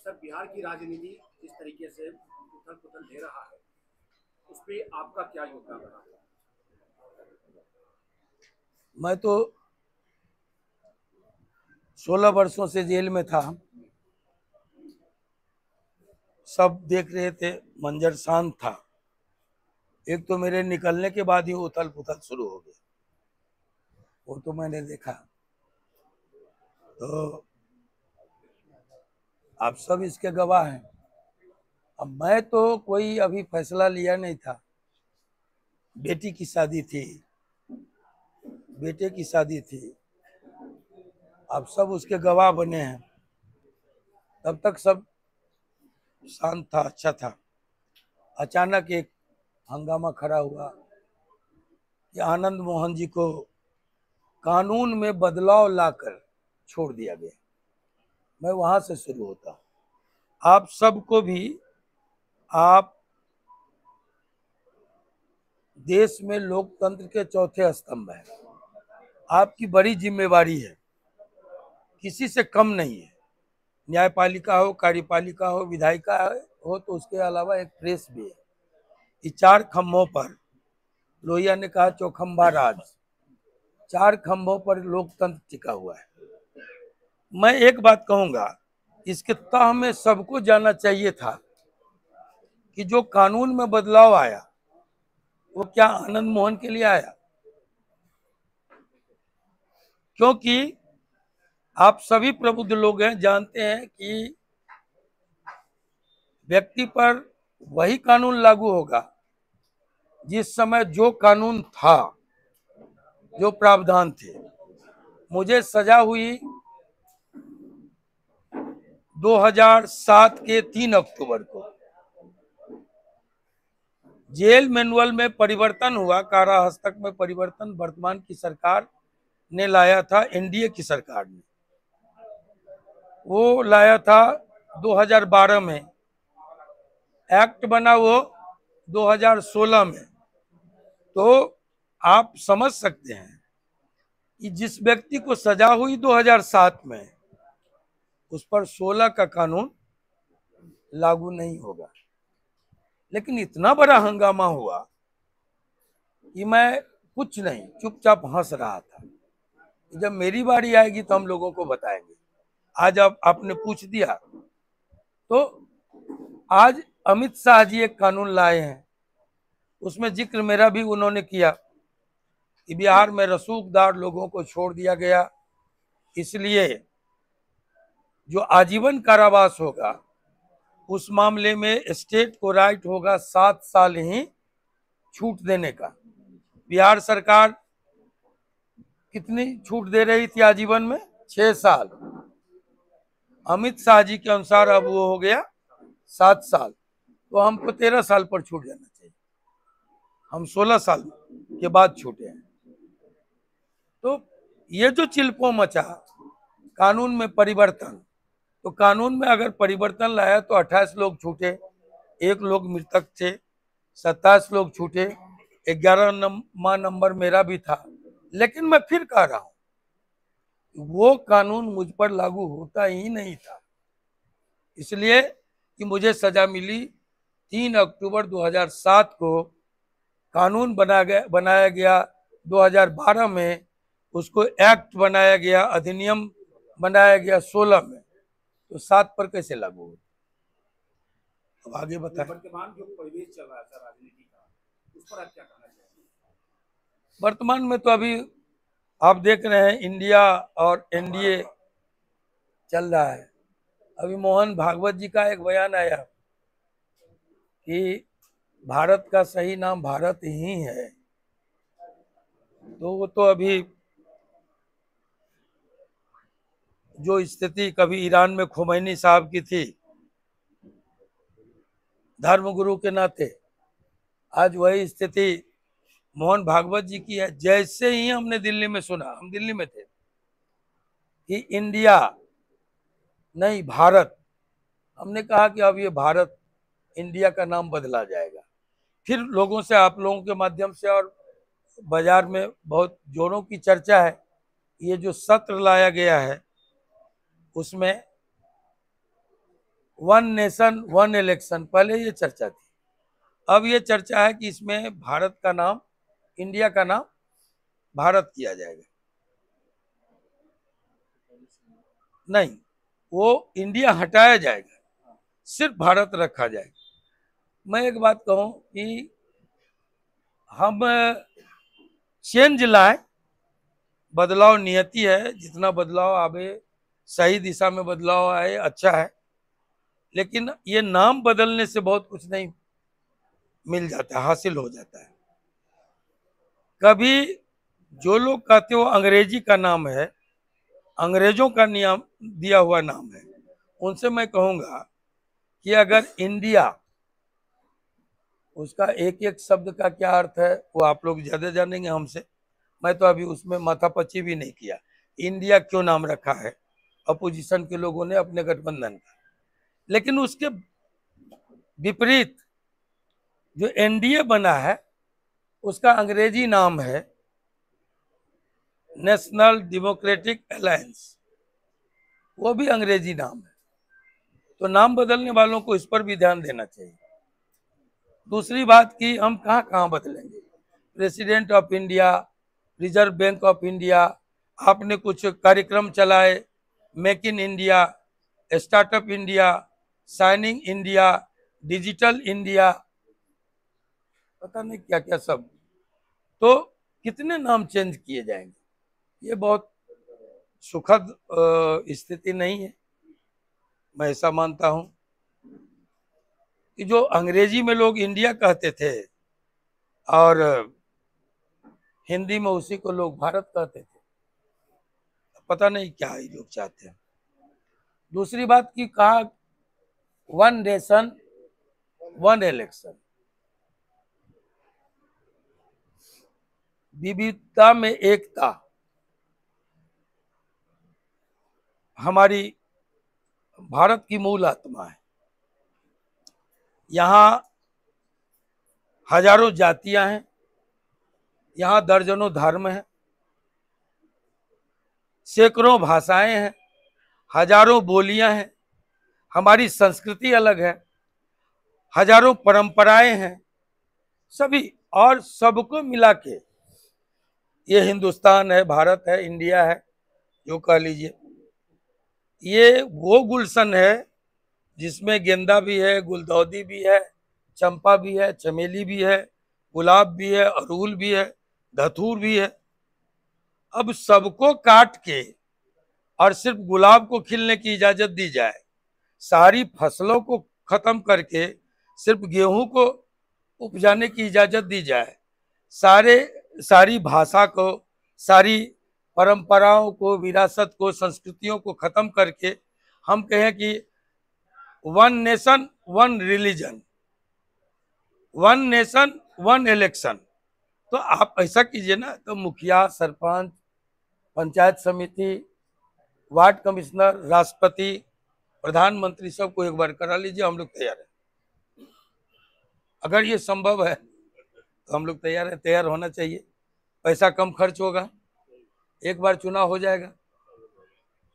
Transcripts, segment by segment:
Sir, Bihar की राजनीति जिस तरीके से उथल पुथल ले रहा है, उस पे आपका क्या योगदान रहा है? मैं तो 16 वर्षों से जेल में था। सब देख रहे थे, मंजर शांत था। एक तो मेरे निकलने के बाद ही उथल पुथल शुरू हो गया, वो तो मैंने देखा। तो आप सब इसके गवाह हैं। अब मैं तो कोई अभी फैसला लिया नहीं था। बेटी की शादी थी, बेटे की शादी थी, आप सब उसके गवाह बने हैं। तब तक सब शांत था, अच्छा था। अचानक एक हंगामा खड़ा हुआ कि आनंद मोहन जी को कानून में बदलाव लाकर छोड़ दिया गया। मैं वहां से शुरू होता। आप सबको भी, आप देश में लोकतंत्र के चौथे स्तंभ हैं। आपकी बड़ी जिम्मेवारी है, किसी से कम नहीं है। न्यायपालिका हो, कार्यपालिका हो, विधायिका हो, तो उसके अलावा एक प्रेस भी है। ये चार खंभों पर, लोहिया ने कहा चौखंबा राज, चार खंभों पर लोकतंत्र टिका हुआ है। मैं एक बात कहूंगा, इसके तह में सबको जानना चाहिए था कि जो कानून में बदलाव आया वो क्या आनंद मोहन के लिए आया? क्योंकि आप सभी प्रबुद्ध लोग हैं, जानते हैं कि व्यक्ति पर वही कानून लागू होगा जिस समय जो कानून था, जो प्रावधान थे। मुझे सजा हुई 2007 के 3 अक्टूबर को। जेल मैनुअल में परिवर्तन हुआ, कारा हस्तक में परिवर्तन वर्तमान की सरकार ने लाया था, एनडीए की सरकार ने वो लाया था 2012 में। एक्ट बना वो 2016 में। तो आप समझ सकते हैं कि जिस व्यक्ति को सजा हुई 2007 में, उस पर 16 का कानून लागू नहीं होगा। लेकिन इतना बड़ा हंगामा हुआ कि मैं कुछ नहीं, चुपचाप हंस रहा था। जब मेरी बारी आएगी तो हम लोगों को बताएंगे। आज आपने पूछ दिया, तो आज अमित शाह जी एक कानून लाए हैं, उसमें जिक्र मेरा भी उन्होंने किया कि बिहार में रसूखदार लोगों को छोड़ दिया गया, इसलिए जो आजीवन कारावास होगा उस मामले में स्टेट को राइट होगा 7 साल ही छूट देने का। बिहार सरकार कितनी छूट दे रही थी आजीवन में? 6 साल। अमित शाह जी के अनुसार अब वो हो गया 7 साल। तो हमको 13 साल पर छूट जाना चाहिए, हम 16 साल के बाद छूटे हैं। तो ये जो चिल्को मचा कानून में परिवर्तन, तो कानून में अगर परिवर्तन लाया तो 28 लोग छूटे, 1 लोग मृतक थे, 27 लोग छूटे, 11वां नंबर मेरा भी था। लेकिन मैं फिर कह रहा हूं, वो कानून मुझ पर लागू होता ही नहीं था, इसलिए कि मुझे सजा मिली 3 अक्टूबर 2007 को। कानून बनाया गया 2012 में, उसको एक्ट बनाया गया, अधिनियम बनाया गया 16 में, तो 7 पर कैसे लागू हो? अब आगे बताएं। वर्तमान जो परिवेश चल रहा है सर राजनीति का, उस पर आप क्या कहना चाहेंगे? वर्तमान में तो अभी आप देख रहे हैं इंडिया और एनडीए चल रहा है। अभी मोहन भागवत जी का एक बयान आया कि भारत का सही नाम भारत ही है। तो वो तो अभी जो स्थिति कभी ईरान में खुमैनी साहब की थी धर्मगुरु के नाते, आज वही स्थिति मोहन भागवत जी की है। जैसे ही हमने दिल्ली में सुना, हम दिल्ली में थे, कि इंडिया नहीं भारत, हमने कहा कि अब ये भारत इंडिया का नाम बदला जाएगा। फिर लोगों से, आप लोगों के माध्यम से और बाजार में बहुत जोरों की चर्चा है। ये जो सत्र लाया गया है उसमें वन नेशन वन इलेक्शन, पहले ये चर्चा थी। अब ये चर्चा है कि इसमें भारत का नाम, इंडिया का नाम भारत किया जाएगा। नहीं, वो इंडिया हटाया जाएगा, सिर्फ भारत रखा जाएगा। मैं एक बात कहूं कि हम चेंज लाए, बदलाव नियति है, जितना बदलाव आवे सही दिशा में बदलाव आए अच्छा है, लेकिन ये नाम बदलने से बहुत कुछ नहीं मिल जाता, हासिल हो जाता है। कभी जो लोग कहते हो अंग्रेजी का नाम है, अंग्रेजों का नियम दिया हुआ नाम है, उनसे मैं कहूंगा कि अगर इंडिया, उसका एक एक शब्द का क्या अर्थ है वो आप लोग ज्यादा जानेंगे हमसे। मैं तो अभी उसमें माथापच्ची भी नहीं किया। इंडिया क्यों नाम रखा है अपोजिशन के लोगों ने अपने गठबंधन का, लेकिन उसके विपरीत जो एनडीए बना है उसका अंग्रेजी नाम है नेशनल डेमोक्रेटिक अलायंस, वो भी अंग्रेजी नाम है। तो नाम बदलने वालों को इस पर भी ध्यान देना चाहिए। दूसरी बात कि हम कहाँ कहाँ बदलेंगे, president of India, reserve bank of India, आपने कुछ कार्यक्रम चलाए, make in India, startup India, signing India, digital India, पता नहीं क्या क्या सब, तो कितने नाम चेंज किए जाएंगे। ये बहुत सुखद स्थिति नहीं है। मैं ऐसा मानता हूं कि जो अंग्रेजी में लोग इंडिया कहते थे और हिंदी में उसी को लोग भारत कहते थे, पता नहीं क्या ये लोग चाहते हैं। दूसरी बात की कहा वन नेशन वन इलेक्शन, विविधता में एकता हमारी भारत की मूल आत्मा है। यहाँ हजारों जातियां हैं, यहाँ दर्जनों धर्म हैं, सैकड़ों भाषाएं हैं, हजारों बोलियां हैं, हमारी संस्कृति अलग है, हजारों परंपराएं हैं, सभी, और सबको मिला के ये हिंदुस्तान है, भारत है, इंडिया है, जो कह लीजिए। ये वो गुलशन है जिसमें गेंदा भी है, गुलदौदी भी है, चंपा भी है, चमेली भी है, गुलाब भी है, अड़हुल भी है, धतूर भी है। अब सबको काट के और सिर्फ गुलाब को खिलने की इजाजत दी जाए, सारी फसलों को खत्म करके सिर्फ गेहूं को उपजाने की इजाजत दी जाए, सारी भाषा को, सारी परंपराओं को, विरासत को, संस्कृतियों को खत्म करके हम कहें कि one nation one religion, one nation one election, तो आप ऐसा कीजिए ना, तो मुखिया, सरपंच, पंचायत समिति, वार्ड कमिश्नर, राष्ट्रपति, प्रधानमंत्री सबको एक बार करा लीजिए, हम लोग तैयार हैं। अगर ये संभव है तो हम लोग तैयार हैं, तैयार होना चाहिए। पैसा कम खर्च होगा, एक बार चुनाव हो जाएगा।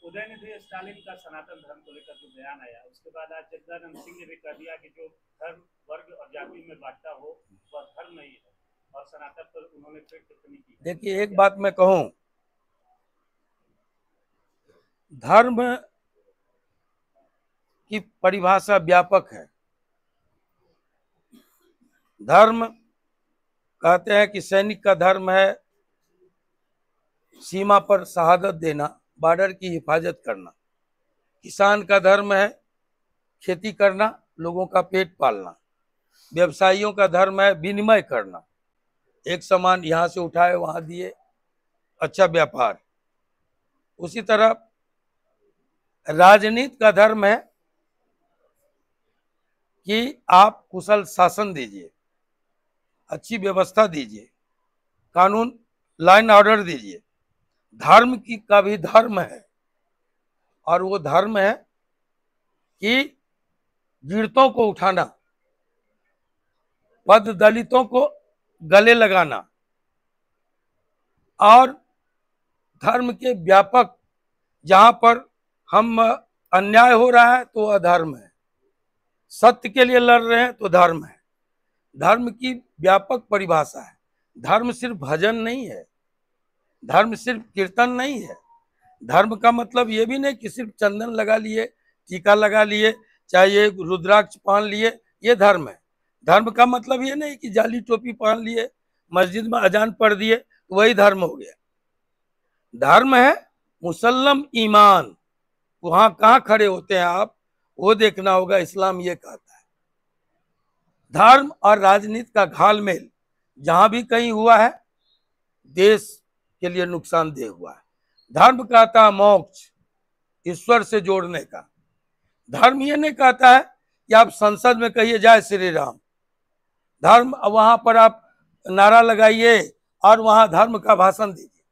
उदयनिधि स्टालिन का सनातन धर्म को लेकर जो बयान आया, उसके बाद आज जगदानंद सिंह ने भी कह दिया कि जो धर्म, वर्ग और जाति में बांटता हो वह धर्म नहीं है, और सनातन पर उन्होंने फिर टिप्पणी की। देखिए, एक बात मैं कहूं, धर्म की परिभाषा व्यापक है। धर्म कहते हैं कि सैनिक का धर्म है सीमा पर शहादत देना, बॉर्डर की हिफाजत करना। किसान का धर्म है खेती करना, लोगों का पेट पालना। व्यवसायियों का धर्म है विनिमय करना, एक सामान यहाँ से उठाए वहां दिए, अच्छा व्यापार। उसी तरह राजनीति का धर्म है कि आप कुशल शासन दीजिए, अच्छी व्यवस्था दीजिए, कानून लाइन ऑर्डर दीजिए। धर्म की का भी धर्म है, और वो धर्म है कि गिरतों को उठाना, पद दलितों को गले लगाना, और धर्म के व्यापक, जहां पर हम अन्याय हो रहा है तो अधर्म है, सत्य के लिए लड़ रहे हैं तो धर्म है। धर्म की व्यापक परिभाषा है। धर्म सिर्फ भजन नहीं है, धर्म सिर्फ कीर्तन नहीं है। धर्म का मतलब ये भी नहीं कि सिर्फ चंदन लगा लिए, टीका लगा लिए, चाहे ये रुद्राक्ष पहन लिए, ये धर्म है। धर्म का मतलब ये नहीं कि जाली टोपी पहन लिए, मस्जिद में अजान पढ़ दिए तो वही धर्म हो गया। धर्म है मुसल्लम ईमान। वहां कहाँ खड़े होते हैं आप, वो देखना होगा। इस्लाम ये कहता है धर्म और राजनीति का घालमेल जहां भी कहीं हुआ है, देश के लिए नुकसानदेह हुआ है। धर्म कहता है मोक्ष, ईश्वर से जोड़ने का। धर्म ये नहीं कहता है कि आप संसद में कहिए जय श्री राम। धर्म वहां पर आप नारा लगाइए और वहां धर्म का भाषण दीजिए।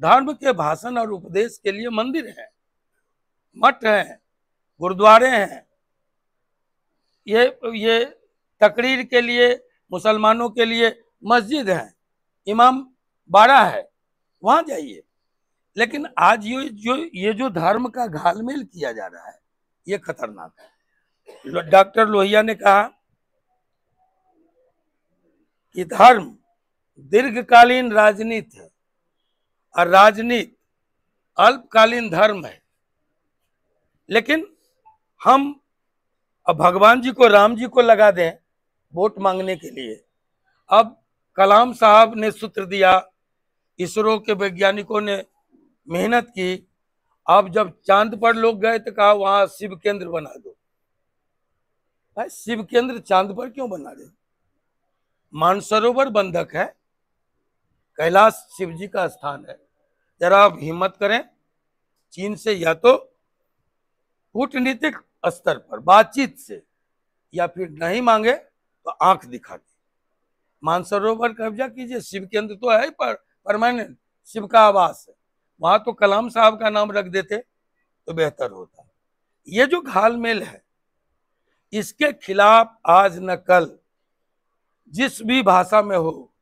धर्म के भाषण और उपदेश के लिए मंदिर है, मठ है, गुरुद्वारे हैं। ये तकरीर के लिए मुसलमानों के लिए मस्जिद है, इमाम बाड़ा है, वहां जाइए। लेकिन आज ये जो धर्म का घालमेल किया जा रहा है, ये खतरनाक है। डॉक्टर लोहिया ने कहा कि धर्म दीर्घकालीन राजनीति है और राजनीति अल्पकालीन धर्म है। लेकिन हम अब भगवान जी को, राम जी को लगा दें वोट मांगने के लिए। अब कलाम साहब ने सूत्र दिया, इसरो के वैज्ञानिकों ने मेहनत की। अब जब चांद पर लोग गए तो कहा वहां शिव केंद्र बना दो। भाई शिव केंद्र चांद पर क्यों बना दे? मानसरोवर बंधक है, कैलाश शिव जी का स्थान है। जरा आप हिम्मत करें, चीन से या तो कूटनीतिक स्तर पर बातचीत से, या फिर नहीं मांगे तो आंख दिखा दे। मानसरोवर कब्जा कीजिए। शिव केंद्र तो है पर परमानेंट, शिव का आवास है। वहां तो कलाम साहब का नाम रख देते तो बेहतर होता। ये जो घालमेल है, इसके खिलाफ आज न कल जिस भी भाषा में हो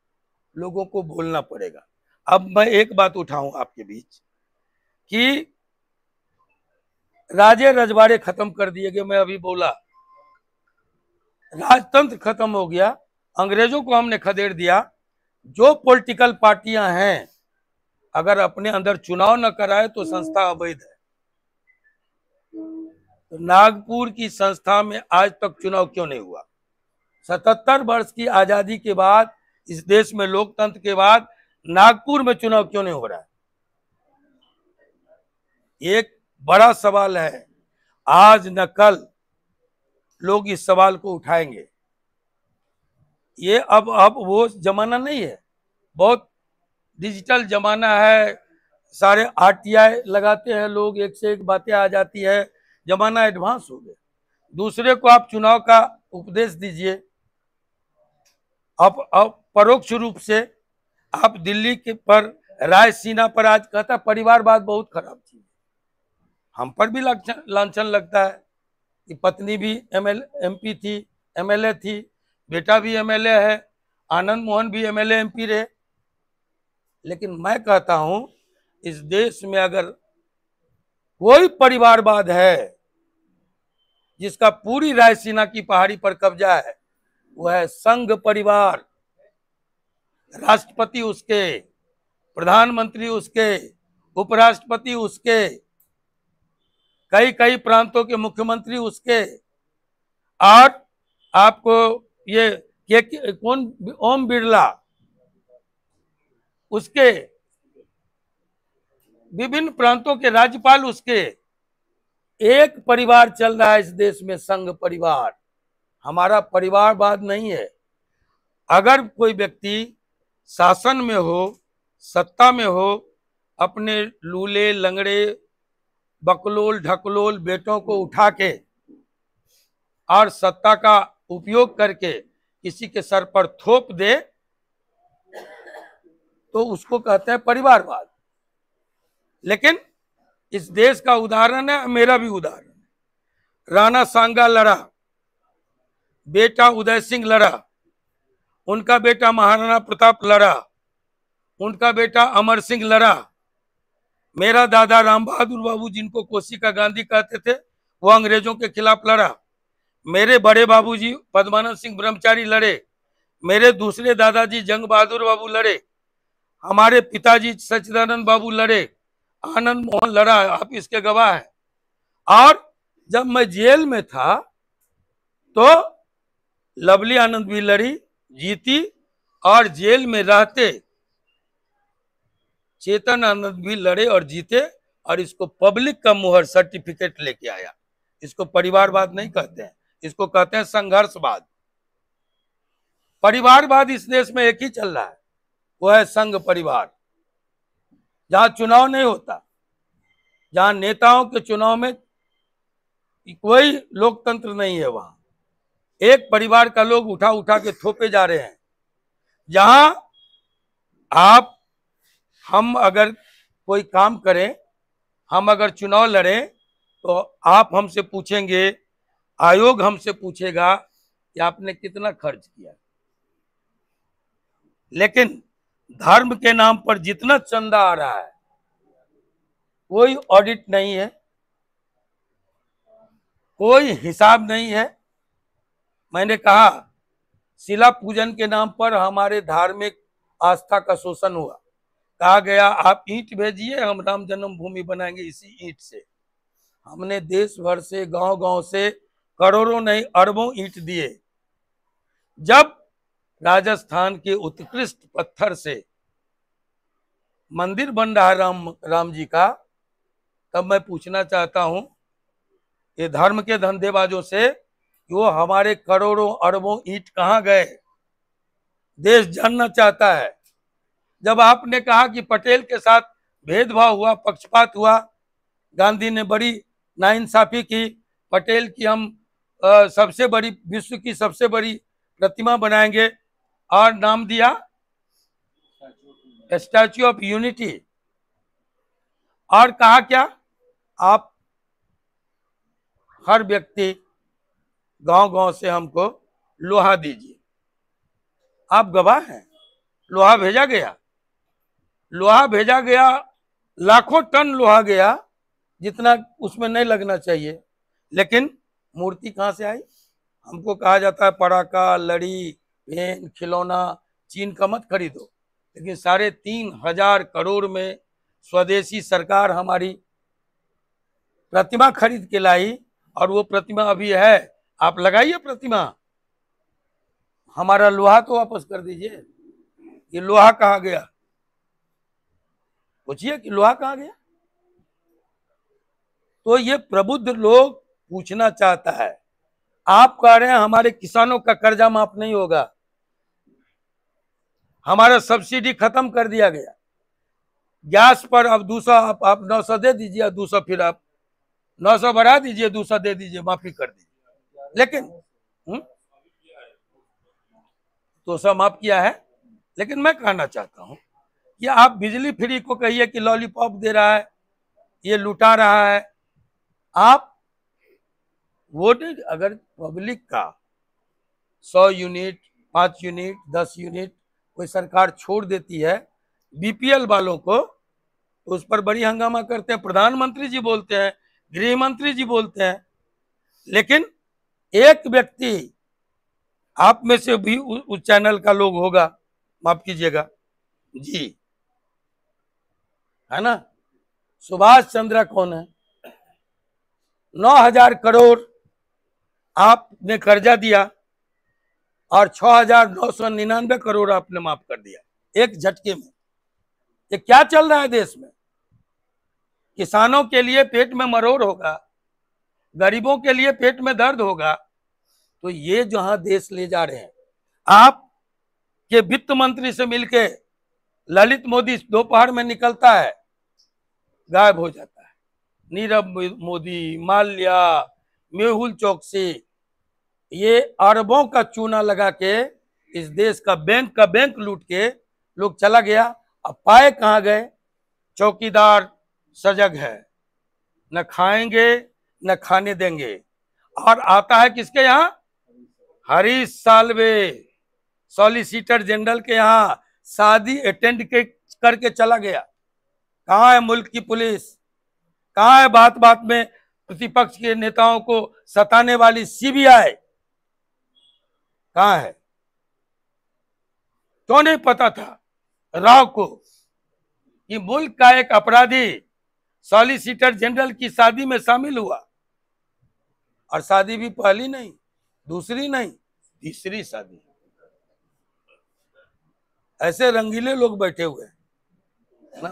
लोगों को बोलना पड़ेगा। अब मैं एक बात उठाऊं आपके बीच कि राजे रजवाड़े खत्म कर दिए गए। मैं अभी बोला राजतंत्र खत्म हो गया, अंग्रेजों को हमने खदेड़ दिया। जो पॉलिटिकल पार्टियां हैं अगर अपने अंदर चुनाव न कराए तो संस्था अवैध है। तो नागपुर की संस्था में आज तक चुनाव क्यों नहीं हुआ? 77 वर्ष की आजादी के बाद, इस देश में लोकतंत्र के बाद नागपुर में चुनाव क्यों नहीं हो रहा है? एक बड़ा सवाल है। आज न कल लोग इस सवाल को उठाएंगे। ये अब वो जमाना नहीं है, बहुत डिजिटल जमाना है। सारे RTI लगाते हैं लोग, एक से एक बातें आ जाती है। जमाना एडवांस हो गया। दूसरे को आप चुनाव का उपदेश दीजिए। अब परोक्ष रूप से आप दिल्ली के पर रायसीना पर आज कहता परिवारवाद बहुत खराब चीज। हम पर भी लांछन लगता है कि पत्नी भी MP थी, MLA थी, बेटा भी MLA है, आनंद मोहन भी MLA MP रहे। लेकिन मैं कहता हूं इस देश में अगर कोई परिवारवाद है जिसका पूरी रायसीना की पहाड़ी पर कब्जा है, वह है संघ परिवार। राष्ट्रपति उसके, प्रधानमंत्री उसके, उपराष्ट्रपति उसके, कई प्रांतों के मुख्यमंत्री उसके। और आपको ये कौन, ओम बिरला, उसके, विभिन्न प्रांतों के राज्यपाल उसके। एक परिवार चल रहा है इस देश में, संघ परिवार। हमारा परिवारवाद नहीं है। अगर कोई व्यक्ति शासन में हो, सत्ता में हो, अपने लूले लंगड़े बकलोल ढकलोल बेटों को उठा के और सत्ता का उपयोग करके किसी के सर पर थोप दे तो उसको कहते हैं परिवारवाद। लेकिन इस देश का उदाहरण है, मेरा भी उदाहरण है। राणा सांगा लड़ा, बेटा उदय सिंह लड़ा, उनका बेटा महाराणा प्रताप लड़ा, उनका बेटा अमर सिंह लड़ा। मेरा दादा राम बहादुर बाबू, जिनको कोशिका गांधी कहते थे, वो अंग्रेजों के खिलाफ लड़ा। मेरे बड़े बाबूजी पद्मानंद सिंह ब्रह्मचारी लड़े, मेरे दूसरे दादाजी जंग बहादुर बाबू लड़े, हमारे पिताजी सच्चिदानंद बाबू लड़े, आनंद मोहन लड़ा, आप इसके गवाह हैं। और जब मैं जेल में था तो लवली आनंद भी लड़ी, जीती, और जेल में रहते चेतन आनंद भी लड़े और जीते, और इसको पब्लिक का मुहर सर्टिफिकेट लेके आया। इसको परिवारवाद नहीं कहते हैं, इसको कहते हैं संघर्षवाद। परिवारवाद इस देश में एक ही चल रहा है, वो है संघ परिवार। जहां चुनाव नहीं होता, जहां नेताओं के चुनाव में कोई लोकतंत्र नहीं है, वहां एक परिवार का लोग उठा उठा के थोपे जा रहे हैं। जहां हम अगर कोई काम करें, हम अगर चुनाव लड़ें, तो आप हमसे पूछेंगे, आयोग हमसे पूछेगा कि आपने कितना खर्च किया। लेकिन धर्म के नाम पर जितना चंदा आ रहा है, कोई ऑडिट नहीं है, कोई हिसाब नहीं है। मैंने कहा शिला पूजन के नाम पर हमारे धार्मिक आस्था का शोषण हुआ। कहा गया आप ईंट भेजिए, हम राम जन्मभूमि बनाएंगे इसी ईंट से। हमने देश भर से, गांव गांव से करोड़ों नहीं अरबों ईंट दिए। जब राजस्थान के उत्कृष्ट पत्थर से मंदिर बन रहा है राम जी का, तब मैं पूछना चाहता हूं ये धर्म के धंधेबाजों से, वो हमारे करोड़ों अरबों ईंट कहां गए? देश जानना चाहता है। जब आपने कहा कि पटेल के साथ भेदभाव हुआ, पक्षपात हुआ, गांधी ने बड़ी नाइंसाफी की, पटेल की हम सबसे बड़ी, विश्व की सबसे बड़ी प्रतिमा बनाएंगे, और नाम दिया स्टैच्यू ऑफ यूनिटी। और कहा क्या, आप हर व्यक्ति गांव गांव से हमको लोहा दीजिए। आप गवाह हैं, लोहा भेजा गया, लोहा भेजा गया, लाखों टन लोहा गया, जितना उसमें नहीं लगना चाहिए। लेकिन मूर्ति कहां से आई? हमको कहा जाता है पटाखा, लड़ी, पेन, खिलौना चीन का मत खरीदो, लेकिन 3,500 करोड़ में स्वदेशी सरकार हमारी प्रतिमा खरीद के लाई, और वो प्रतिमा अभी है। आप लगाइए प्रतिमा, हमारा लोहा तो वापस कर दीजिए। ये लोहा कहाँ गया? पूछिए कि लोहा कहाँ गया। तो ये प्रबुद्ध लोग पूछना चाहता है। आप कह रहे हैं हमारे किसानों का कर्जा माफ नहीं होगा, हमारा सब्सिडी खत्म कर दिया गया, गैस पर अब 200 आप 900 दे दीजिए, 200 फिर आप 900 बढ़ा दीजिए, 200 दे दीजिए, माफी कर दीजिए। लेकिन तो सब माफ किया है। लेकिन मैं कहना चाहता हूं कि आप बिजली फ्री को कहिए कि लॉलीपॉप दे रहा है, ये लुटा रहा है। आप वो नहीं, अगर पब्लिक का 100 यूनिट, 5 यूनिट, 10 यूनिट कोई सरकार छोड़ देती है बीपीएल वालों को, तो उस पर बड़ी हंगामा करते हैं, प्रधानमंत्री जी बोलते हैं, गृह मंत्री जी बोलते हैं। लेकिन एक व्यक्ति, आप में से भी उस चैनल का लोग होगा, माफ कीजिएगा जी, है ना, सुभाष चंद्रा कौन है? 9,000 करोड़ आपने कर्जा दिया और 6,999 करोड़ आपने माफ कर दिया एक झटके में। ये क्या चल रहा है देश में? किसानों के लिए पेट में मरोड़ होगा, गरीबों के लिए पेट में दर्द होगा। तो ये जहां देश ले जा रहे हैं, आप के वित्त मंत्री से मिलके ललित मोदी दोपहर में निकलता है, गायब हो जाता है। नीरव मोदी, माल्या, मेहुल चौकसी, ये अरबों का चूना लगा के इस देश का बैंक लूट के लोग चला गया। अब पाए कहां गए? चौकीदार सजग है, न खाएंगे न खाने देंगे। और आता है किसके यहाँ? हरीश साल्वे, सॉलिसिटर जनरल के यहाँ शादी अटेंड करके चला गया। कहाँ है मुल्क की पुलिस? कहाँ है बात बात में प्रतिपक्ष के नेताओं को सताने वाली सीबीआई कहां है? क्यों नहीं पता था राव को कि मुल्क का एक अपराधी सॉलिसिटर जनरल की शादी में शामिल हुआ, और शादी भी पहली नहीं, दूसरी नहीं, तीसरी शादी। ऐसे रंगीले लोग बैठे हुए हैं ना।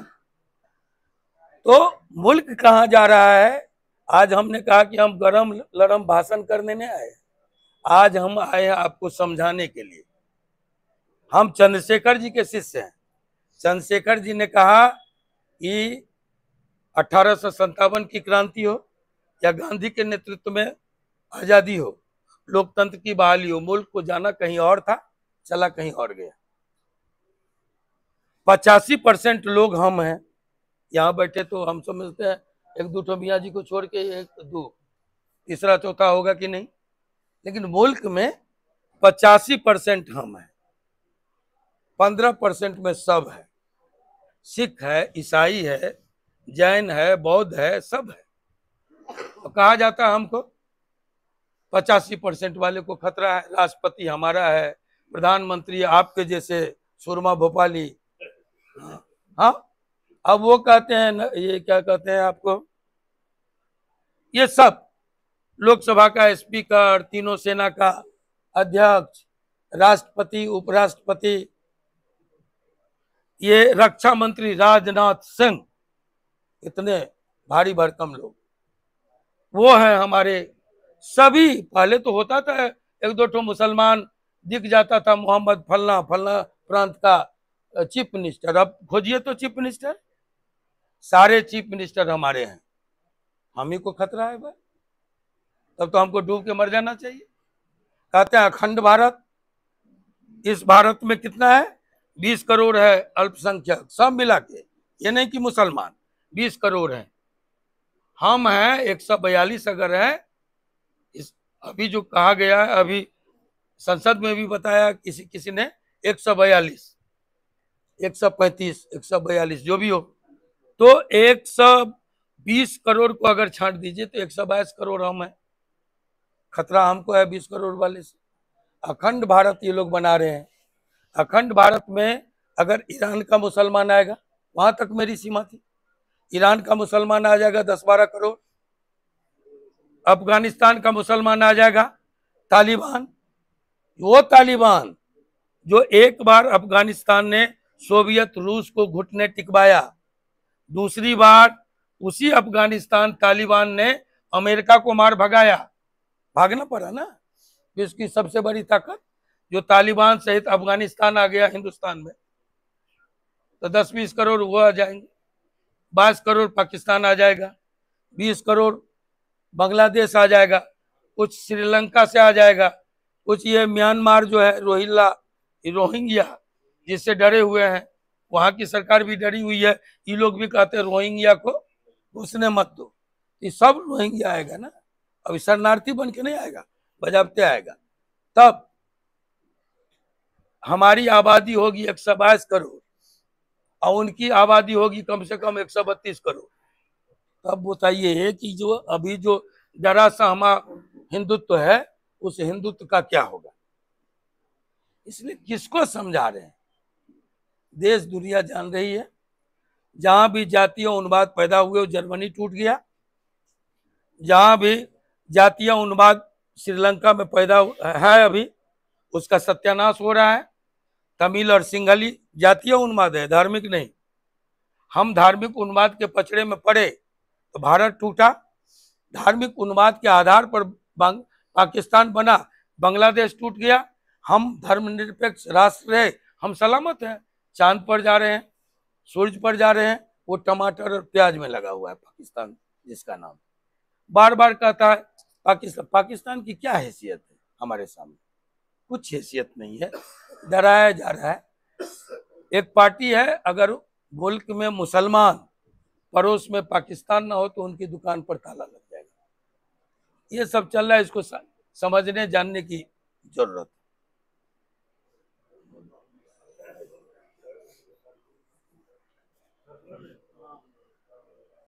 तो मुल्क कहां जा रहा है? आज हमने कहा कि हम गरम लरम भाषण करने नहीं आए, आज हम आए हैं आपको समझाने के लिए। हम चंद्रशेखर जी के शिष्य हैं। चंद्रशेखर जी ने कहा कि 1857 की क्रांति हो या गांधी के नेतृत्व में आजादी हो, लोकतंत्र की बहाली हो, मुल्क को जाना कहीं और था, चला कहीं और गया। 85% लोग हम हैं यहाँ बैठे, तो हम समझते हैं एक दो तो मियाँ जी को छोड़ के एक दो तीसरा चौथा होगा कि नहीं, लेकिन मुल्क में 85% हम हैं, 15% में सब है, सिख है, ईसाई है, जैन है, बौद्ध है, सब है। तो कहा जाता है हमको 85% वाले को खतरा है, राष्ट्रपति हमारा है, प्रधानमंत्री आपके जैसे सुरमा भोपाली। हाँ, अब वो कहते हैं ना, ये क्या कहते हैं आपको, ये सब लोकसभा का स्पीकर, तीनों सेना का अध्यक्ष, राष्ट्रपति, उपराष्ट्रपति, ये रक्षा मंत्री राजनाथ सिंह, इतने भारी भरकम लोग, वो हैं हमारे सभी। पहले तो होता था एक दो ठो मुसलमान दिख जाता था, मोहम्मद फलना फलना प्रांत का चीफ मिनिस्टर। अब खोजिए तो चीफ मिनिस्टर, सारे चीफ मिनिस्टर हमारे हैं। हम ही को खतरा है भाई, तब तो हमको डूब के मर जाना चाहिए। कहते हैं अखंड भारत, इस भारत में कितना है? 20 करोड़ है अल्पसंख्यक, सब मिला के, ये नहीं कि मुसलमान, 20 करोड़ है। हम हैं 142 अगर है, इस अभी जो कहा गया है, अभी संसद में भी बताया किसी ने 142, 135, 142 जो भी हो, तो 120 करोड़ को अगर छांट दीजिए तो 122 करोड़ हम हैं। खतरा हमको है 20 करोड़ वाले से। अखंड भारत ये लोग बना रहे हैं। अखंड भारत में अगर ईरान का मुसलमान आएगा, वहां तक मेरी सीमा थी, ईरान का मुसलमान आ जाएगा 10-12 करोड़, अफगानिस्तान का मुसलमान आ जाएगा, तालिबान, वो तालिबान जो एक बार अफगानिस्तान ने सोवियत रूस को घुटने टिकवाया, दूसरी बार उसी अफगानिस्तान तालिबान ने अमेरिका को मार भगाया, भागना पड़ा ना। इसकी सबसे बड़ी ताकत जो तालिबान सहित अफगानिस्तान आ गया हिंदुस्तान में, तो 10-20 करोड़ वो आ जाएंगे, 22 करोड़ पाकिस्तान आ जाएगा, 20 करोड़ बांग्लादेश आ जाएगा, कुछ श्रीलंका से आ जाएगा, कुछ ये म्यांमार जो है रोहिंग्या जिससे डरे हुए हैं, वहां की सरकार भी डरी हुई है, ये लोग भी कहते हैं रोहिंग्या को घुसने मत दो। ये सब रोहिंग्या आएगा ना, अभी शरणार्थी बन के नहीं आएगा, बजाबते आएगा। तब हमारी आबादी होगी 122 करोड़ और उनकी आबादी होगी कम से कम 132 करोड़। तब बताइए कि जो अभी जो जरा सा हमारा हिंदुत्व है, उस हिंदुत्व का क्या होगा? इसलिए किसको समझा रहे हैं? देश दुनिया जान रही है, जहां भी जातीय उन्माद पैदा हुए जर्मनी टूट गया, जहां भी जातीय उन्माद श्रीलंका में पैदा है अभी उसका सत्यानाश हो रहा है। तमिल और सिंघली जातीय उन्माद है, धार्मिक नहीं। हम धार्मिक उन्माद के पचड़े में पड़े तो भारत टूटा, धार्मिक उन्माद के आधार पर पाकिस्तान बना, बांग्लादेश टूट गया। हम धर्मनिरपेक्ष राष्ट्र रहे, हम सलामत हैं, चांद पर जा रहे हैं, सूरज पर जा रहे हैं, वो टमाटर और प्याज में लगा हुआ है पाकिस्तान, जिसका नाम बार बार कहता है पाकिस्तान की क्या हैसियत है हमारे सामने? कुछ हैसियत नहीं है, डराया जा रहा है। एक पार्टी है, अगर मुल्क में मुसलमान पड़ोस में पाकिस्तान ना हो तो उनकी दुकान पर ताला लग जाएगा। ये सब चल रहा है, इसको समझने जानने की जरूरत है।